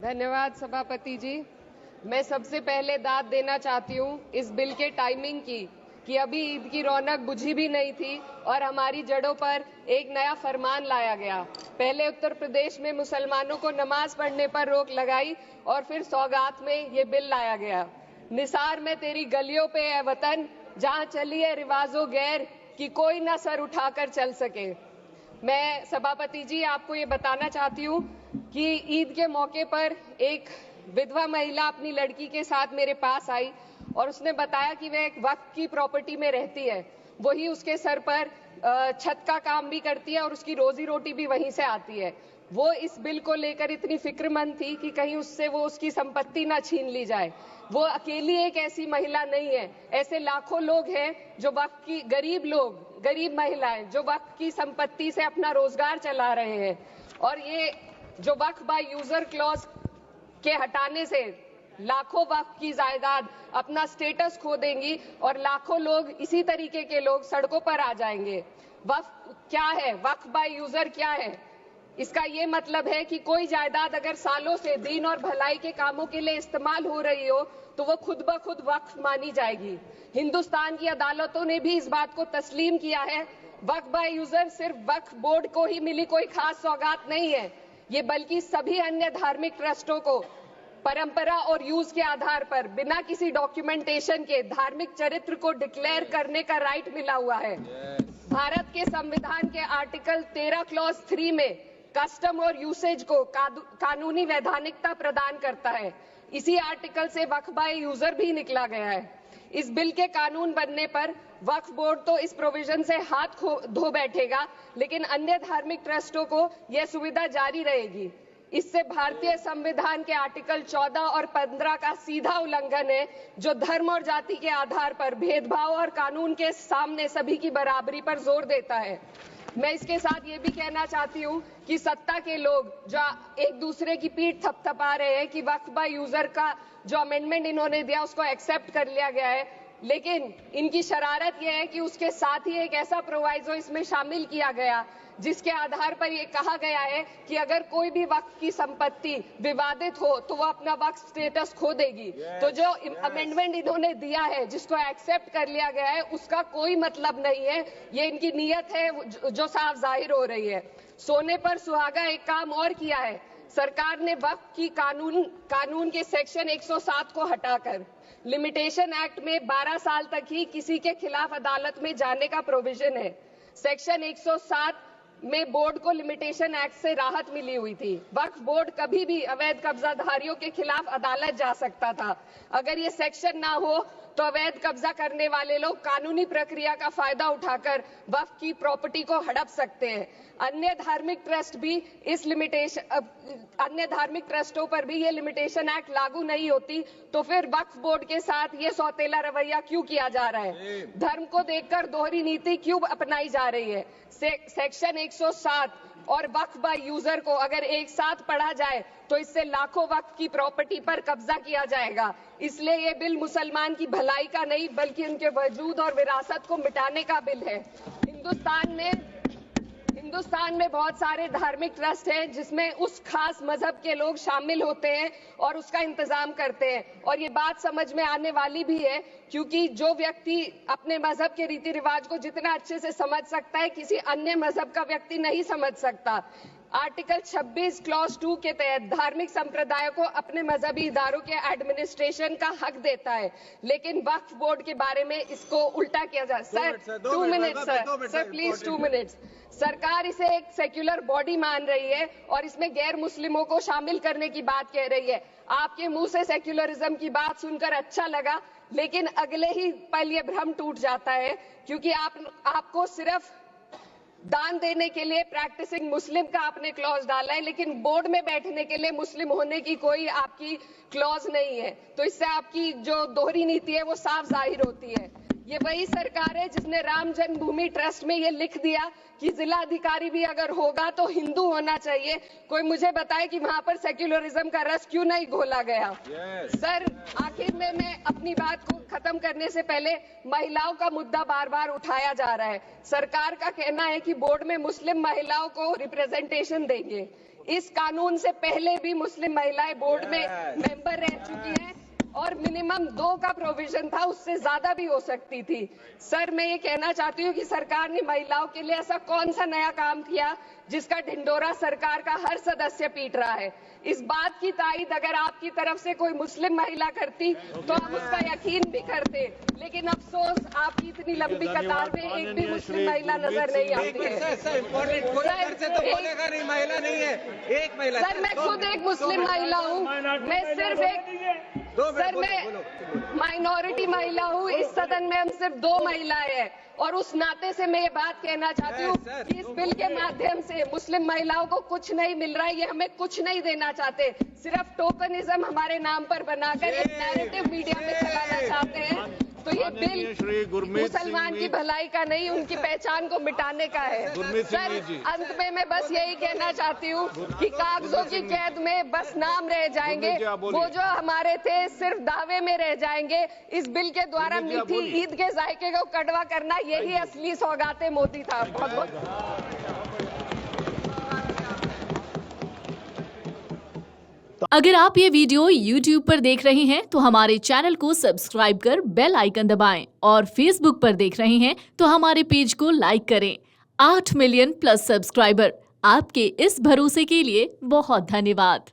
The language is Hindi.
धन्यवाद सभापति जी। मैं सबसे पहले दाद देना चाहती हूँ इस बिल के टाइमिंग की कि अभी ईद की रौनक बुझी भी नहीं थी और हमारी जड़ों पर एक नया फरमान लाया गया। पहले उत्तर प्रदेश में मुसलमानों को नमाज पढ़ने पर रोक लगाई और फिर सौगात में ये बिल लाया गया। निसार में तेरी गलियों पे है वतन, जहाँ चली है रिवाजो गैर कि कोई ना सर उठाकर चल सके। मैं सभापति जी आपको ये बताना चाहती हूँ कि ईद के मौके पर एक विधवा महिला अपनी लड़की के साथ मेरे पास आई और उसने बताया कि वह एक वक्फ की प्रॉपर्टी में रहती है, वही उसके सर पर छत का काम भी करती है और उसकी रोजी रोटी भी वहीं से आती है। वो इस बिल को लेकर इतनी फिक्रमंद थी कि कहीं उससे वो उसकी संपत्ति ना छीन ली जाए। वो अकेली एक ऐसी महिला नहीं है, ऐसे लाखों लोग हैं जो वक्फ की गरीब महिलाएं जो वक्फ की संपत्ति से अपना रोजगार चला रहे हैं। और ये जो वक्फ बाय यूजर क्लॉज के हटाने से लाखों वक्फ की जायदाद अपना स्टेटस खो देंगी और लाखों लोग इसी तरीके के लोग सड़कों पर आ जाएंगे। वक्फ क्या है? वक्फ बाय यूजर क्या है? इसका ये मतलब है कि कोई जायदाद अगर सालों से दीन और भलाई के कामों के लिए इस्तेमाल हो रही हो तो वो खुद ब खुद वक्फ मानी जाएगी। हिंदुस्तान की अदालतों ने भी इस बात को तस्लीम किया है। वक्फ बाय यूजर सिर्फ वक्फ बोर्ड को ही मिली कोई खास सौगात नहीं है, ये बल्कि सभी अन्य धार्मिक ट्रस्टों को परंपरा और यूज के आधार पर बिना किसी डॉक्यूमेंटेशन के धार्मिक चरित्र को डिक्लेयर करने का राइट मिला हुआ है। भारत के संविधान के आर्टिकल 13 क्लॉज 3 में कस्टम और यूसेज को कानूनी वैधानिकता प्रदान करता है। इसी आर्टिकल से वक्फ बाय यूजर भी निकला गया है। इस बिल के कानून बनने पर वक्फ बोर्ड तो इस प्रोविजन से हाथ धो बैठेगा, लेकिन अन्य धार्मिक ट्रस्टों को यह सुविधा जारी रहेगी। इससे भारतीय संविधान के आर्टिकल 14 और 15 का सीधा उल्लंघन है, जो धर्म और जाति के आधार पर भेदभाव और कानून के सामने सभी की बराबरी पर जोर देता है। मैं इसके साथ ये भी कहना चाहती हूँ कि सत्ता के लोग जो एक दूसरे की पीठ थपथपा रहे हैं कि वक्फ बाय यूजर का जो अमेंडमेंट इन्होंने दिया उसको एक्सेप्ट कर लिया गया है, लेकिन इनकी शरारत यह है कि उसके साथ ही एक ऐसा प्रोवाइजो इसमें शामिल किया गया जिसके आधार पर यह कहा गया है कि अगर कोई भी वक्फ की संपत्ति विवादित हो तो वो अपना वक्फ स्टेटस खो देगी। तो जो अमेंडमेंट इन्होंने दिया है, जिसको एक्सेप्ट कर लिया गया है, उसका कोई मतलब नहीं है। ये इनकी नीयत है जो साफ जाहिर हो रही है। सोने पर सुहागा एक काम और किया है। सरकार ने वक्फ की कानून के सेक्शन 107 को हटाकर लिमिटेशन एक्ट में 12 साल तक ही किसी के खिलाफ अदालत में जाने का प्रोविजन है। सेक्शन 107 में बोर्ड को लिमिटेशन एक्ट से राहत मिली हुई थी। वक्फ बोर्ड कभी भी अवैध कब्जाधारियों के खिलाफ अदालत जा सकता था। अगर ये सेक्शन ना हो तो अवैध कब्जा करने वाले लोग कानूनी प्रक्रिया का फायदा उठाकर वक्फ की प्रॉपर्टी को हड़प सकते हैं। अन्य धार्मिक ट्रस्टों पर भी ये लिमिटेशन एक्ट लागू नहीं होती, तो फिर वक्फ बोर्ड के साथ ये सौतेला रवैया क्यों किया जा रहा है? धर्म को देखकर दोहरी नीति क्यों अपनाई जा रही है? सेक्शन 107 और वक्फ बाय यूजर को अगर एक साथ पढ़ा जाए तो इससे लाखों वक्फ की प्रॉपर्टी पर कब्जा किया जाएगा। इसलिए ये बिल मुसलमान की भलाई का नहीं बल्कि उनके वजूद और विरासत को मिटाने का बिल है। हिंदुस्तान में बहुत सारे धार्मिक ट्रस्ट हैं जिसमें उस खास मजहब के लोग शामिल होते हैं और उसका इंतजाम करते हैं। और ये बात समझ में आने वाली भी है, क्योंकि जो व्यक्ति अपने मजहब के रीति रिवाज को जितना अच्छे से समझ सकता है, किसी अन्य मजहब का व्यक्ति नहीं समझ सकता। आर्टिकल 26 क्लॉज 2 के तहत धार्मिक संप्रदायों को अपने मजहबी इदारों के एडमिनिस्ट्रेशन का हक देता है, लेकिन वक्फ बोर्ड के बारे में इसको उल्टा किया जा। Sir 2 minute sir please 2 minutes. सरकार इसे एक सेक्युलर बॉडी मान रही है और इसमें गैर मुस्लिमों को शामिल करने की बात कह रही है। आपके मुंह से सेक्युलरिज्म की बात सुनकर अच्छा लगा, लेकिन अगले ही पल ये भ्रम टूट जाता है, क्योंकि आपको सिर्फ दान देने के लिए प्रैक्टिसिंग मुस्लिम का आपने क्लॉज डाला है, लेकिन बोर्ड में बैठने के लिए मुस्लिम होने की कोई आपकी क्लॉज नहीं है। तो इससे आपकी जो दोहरी नीति है वो साफ जाहिर होती है। ये वही सरकार है जिसने राम जन्मभूमि ट्रस्ट में ये लिख दिया कि जिला अधिकारी भी अगर होगा तो हिंदू होना चाहिए। कोई मुझे बताए कि वहां पर सेक्युलरिज्म का रस क्यों नहीं घोला गया? सर आखिर में मैं अपनी बात को खत्म करने से पहले महिलाओं का मुद्दा बार बार उठाया जा रहा है। सरकार का कहना है कि बोर्ड में मुस्लिम महिलाओं को रिप्रेजेंटेशन देंगे। इस कानून से पहले भी मुस्लिम महिलाएं बोर्ड में मेंबर रह चुकी हैं और मिनिमम 2 का प्रोविजन था, उससे ज्यादा भी हो सकती थी। सर, मैं ये कहना चाहती हूँ कि सरकार ने महिलाओं के लिए ऐसा कौन सा नया काम किया जिसका ढिंडोरा सरकार का हर सदस्य पीट रहा है। इस बात की तायीद अगर आपकी तरफ से कोई मुस्लिम महिला करती तो हम उसका यकीन भी करते, लेकिन अफसोस आपकी इतनी लंबी कतार में एक भी मुस्लिम महिला नजर नहीं आती है। सर, मैं खुद एक मुस्लिम महिला हूँ, मैं सिर्फ एक मैं माइनॉरिटी महिला हूँ। इस सदन में हम सिर्फ 2 महिलाएं हैं और उस नाते से मैं ये बात कहना चाहती हूँ कि इस बिल के माध्यम से मुस्लिम महिलाओं को कुछ नहीं मिल रहा है, ये हमें कुछ नहीं देना चाहते, सिर्फ टोकनिज्म हमारे नाम पर बनाकर एक नैरेटिव मीडिया में चलाना चाहते हैं। तो ये बिल मुसलमान की भलाई का नहीं, उनकी पहचान को मिटाने का है। सर, अंत में मैं बस यही कहना चाहती हूँ कि कागजों की कैद में बस नाम रह जाएंगे, वो जो हमारे थे सिर्फ दावे में रह जाएंगे। इस बिल के द्वारा मीठी ईद के जायके को कड़वा करना, यही असली सौगाते मोदी था। बहुत बहुत अगर आप ये वीडियो YouTube पर देख रहे हैं तो हमारे चैनल को सब्सक्राइब कर बेल आइकन दबाएं और Facebook पर देख रहे हैं तो हमारे पेज को लाइक करें। 8 मिलियन प्लस सब्सक्राइबर, आपके इस भरोसे के लिए बहुत धन्यवाद।